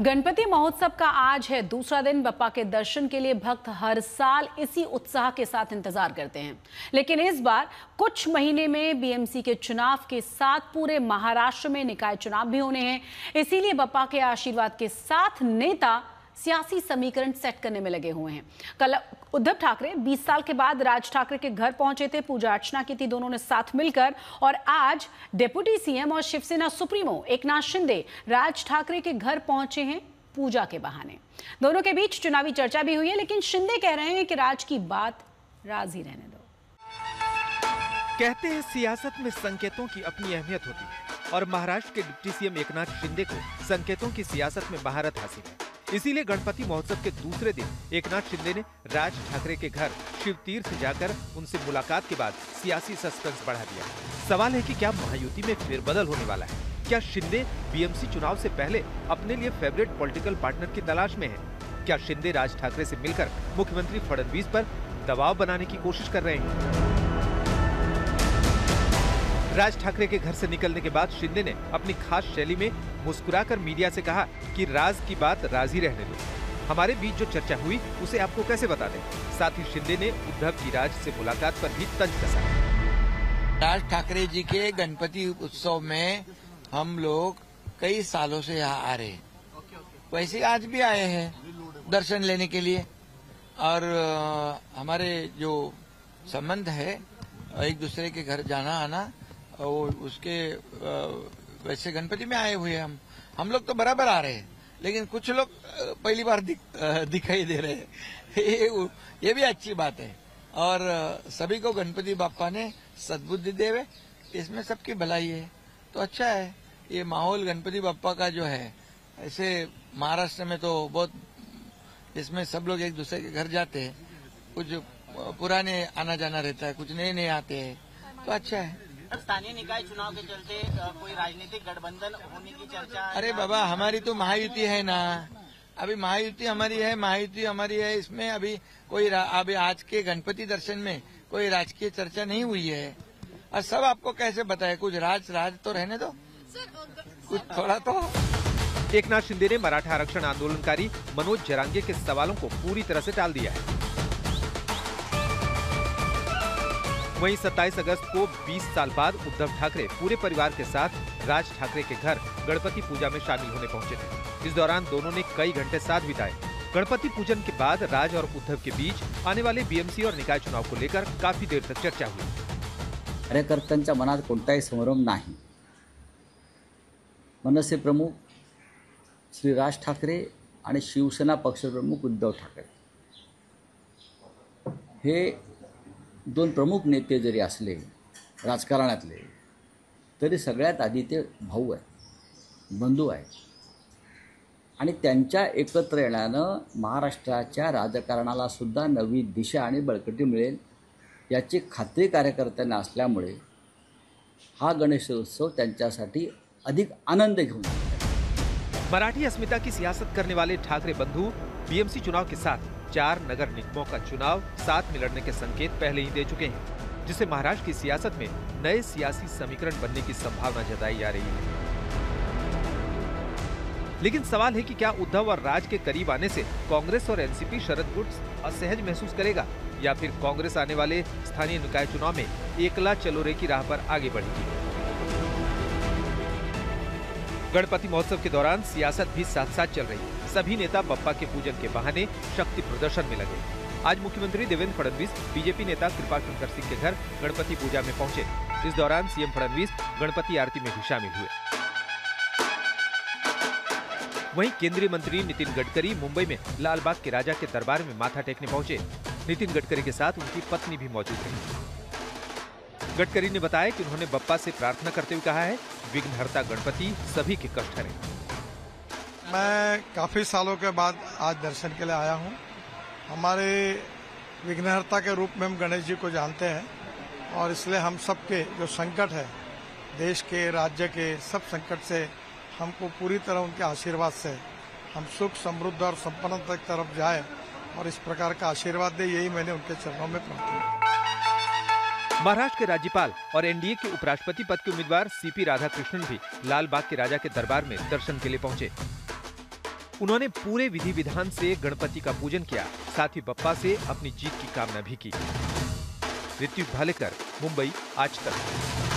गणपति महोत्सव का आज है दूसरा दिन। बप्पा के दर्शन के लिए भक्त हर साल इसी उत्साह के साथ इंतजार करते हैं, लेकिन इस बार कुछ महीने में बीएमसी के चुनाव के साथ पूरे महाराष्ट्र में निकाय चुनाव भी होने हैं। इसीलिए बप्पा के आशीर्वाद के साथ नेता सियासी समीकरण सेट करने में लगे हुए हैं। कल उद्धव ठाकरे 20 साल के बाद राज ठाकरे के घर पहुंचे थे, पूजा अर्चना की थी दोनों ने साथ मिलकर। और आज डिप्टी सीएम और शिवसेना सुप्रीमो एकनाथ शिंदे राज ठाकरे के घर पहुंचे हैं पूजा के बहाने। दोनों के बीच चुनावी चर्चा भी हुई है, लेकिन शिंदे कह रहे हैं कि राज की बात राज ही रहने दो। कहते हैं सियासत में संकेतों की अपनी अहमियत होती है और महाराष्ट्र के डिप्टी सीएम एकनाथ शिंदे को संकेतों की सियासत में महारत हासिल है। इसीलिए गणपति महोत्सव के दूसरे दिन एकनाथ शिंदे ने राज ठाकरे के घर शिवतीर्थ जाकर उनसे मुलाकात के बाद सियासी सस्पेंस बढ़ा दिया। सवाल है कि क्या महायुति में फेरबदल होने वाला है? क्या शिंदे बीएमसी चुनाव से पहले अपने लिए फेवरेट पॉलिटिकल पार्टनर की तलाश में है? क्या शिंदे राज ठाकरे से मिलकर मुख्यमंत्री फडणवीस पर दबाव बनाने की कोशिश कर रहे हैं? राज ठाकरे के घर से निकलने के बाद शिंदे ने अपनी खास शैली में मुस्कुराकर मीडिया से कहा कि राज की बात राज ही रहने दो। हमारे बीच जो चर्चा हुई उसे आपको कैसे बता दें। साथ ही शिंदे ने उद्धव जी राज से मुलाकात पर भी तंज कसा। राज ठाकरे जी के गणपति उत्सव में हम लोग कई सालों से यहाँ आ रहे हैं, वैसे आज भी आए हैं दर्शन लेने के लिए। और हमारे जो संबंध है एक दूसरे के घर जाना आना, और उसके वैसे गणपति में आए हुए हम लोग तो बराबर आ रहे हैं, लेकिन कुछ लोग पहली बार दिखाई दे रहे हैं। ये भी अच्छी बात है। और सभी को गणपति बाप्पा ने सद्बुद्धि देवे, इसमें सबकी भलाई है, तो अच्छा है। ये माहौल गणपति बाप्पा का जो है, ऐसे महाराष्ट्र में तो बहुत, इसमें सब लोग एक दूसरे के घर जाते हैं, कुछ पुराने आना जाना रहता है, कुछ नए नए आते हैं, तो अच्छा है। स्थानीय निकाय चुनाव के चलते कोई राजनीतिक गठबंधन होने की चर्चा? अरे बाबा, हमारी तो महायुति है ना, अभी महायुति हमारी है, इसमें अभी कोई अभी आज के गणपति दर्शन में कोई राजकीय चर्चा नहीं हुई है। और सब आपको कैसे बताए, कुछ राज तो रहने दो, कुछ थोड़ा तो। एकनाथ शिंदे ने मराठा आरक्षण आंदोलनकारी मनोज जरांगे के सवालों को पूरी तरह से टाल दिया है। वहीं 27 अगस्त को 20 साल बाद उद्धव ठाकरे पूरे परिवार के साथ राज ठाकरे के घर गणपति पूजा में शामिल होने पहुंचे थे। इस दौरान दोनों ने कई घंटे साथ बिताए। गणपति पूजन के बाद राज और उद्धव के बीच आने वाले बीएमसी और निकाय चुनाव को लेकर काफी देर तक चर्चा हुई। कार्यकर्त्यांच्या मनात कोणताही संभ्रम नाही। मनसे प्रमुख श्री राज ठाकरे आणि शिवसेना पक्षप्रमुख उद्धव ठाकरे हे दोन प्रमुख नेते जरी असले राजकारणातले, तरी सगळ्यात आधी ते भाऊ आहेत, बंधू आहेत, आणि त्यांच्या एकत्र येण्यानं महाराष्ट्राच्या राजकारणाला सुद्धा नवी दिशा आणि बळकटी मिळेल याची खात्री कार्यकर्त्यांना असल्यामुळे हा गणेशोत्सव त्यांच्यासाठी अधिक आनंद घेऊन येतो। मराठी अस्मिता की सियासत करने वाले ठाकरे बंधु बीएमसी चुनाव के साथ 4 नगर निगमों का चुनाव साथ में लड़ने के संकेत पहले ही दे चुके हैं, जिससे महाराष्ट्र की सियासत में नए सियासी समीकरण बनने की संभावना जताई जा रही है। लेकिन सवाल है कि क्या उद्धव और राज के करीब आने से कांग्रेस और एनसीपी शरद गुट असहज महसूस करेगा, या फिर कांग्रेस आने वाले स्थानीय निकाय चुनाव में एकला चलो रे की राह पर आगे बढ़ेगी। गणपति महोत्सव के दौरान सियासत भी साथ साथ चल रही है। सभी नेता बप्पा के पूजन के बहाने शक्ति प्रदर्शन में लगे। आज मुख्यमंत्री देवेंद्र फडणवीस बीजेपी नेता कृपाशंकर सिंह के घर गणपति पूजा में पहुंचे। इस दौरान सीएम फडणवीस गणपति आरती में भी शामिल हुए। वहीं केंद्रीय मंत्री नितिन गडकरी मुंबई में लाल बाग के राजा के दरबार में माथा टेकने पहुंचे। नितिन गडकरी के साथ उनकी पत्नी भी मौजूद रही। गडकरी ने बताया कि उन्होंने बप्पा से प्रार्थना करते हुए कहा है, विघ्नहर्ता गणपति सभी के कष्ट हरे। मैं काफी सालों के बाद आज दर्शन के लिए आया हूं। हमारे विघ्नहर्ता के रूप में हम गणेश जी को जानते हैं, और इसलिए हम सबके जो संकट है, देश के, राज्य के सब संकट से हमको पूरी तरह उनके आशीर्वाद से हम सुख, समृद्ध और संपन्नता की तरफ जाए, और इस प्रकार का आशीर्वाद दे, यही मैंने उनके चरणों में प्रार्थना। महाराष्ट्र के राज्यपाल और एनडीए के उपराष्ट्रपति पद के उम्मीदवार सीपी राधाकृष्णन भी लाल बाग के राजा के दरबार में दर्शन के लिए पहुंचे। उन्होंने पूरे विधि विधान से गणपति का पूजन किया, साथ ही बप्पा से अपनी जीत की कामना भी की। ऋत्विक भालेकर, मुंबई, आज तक।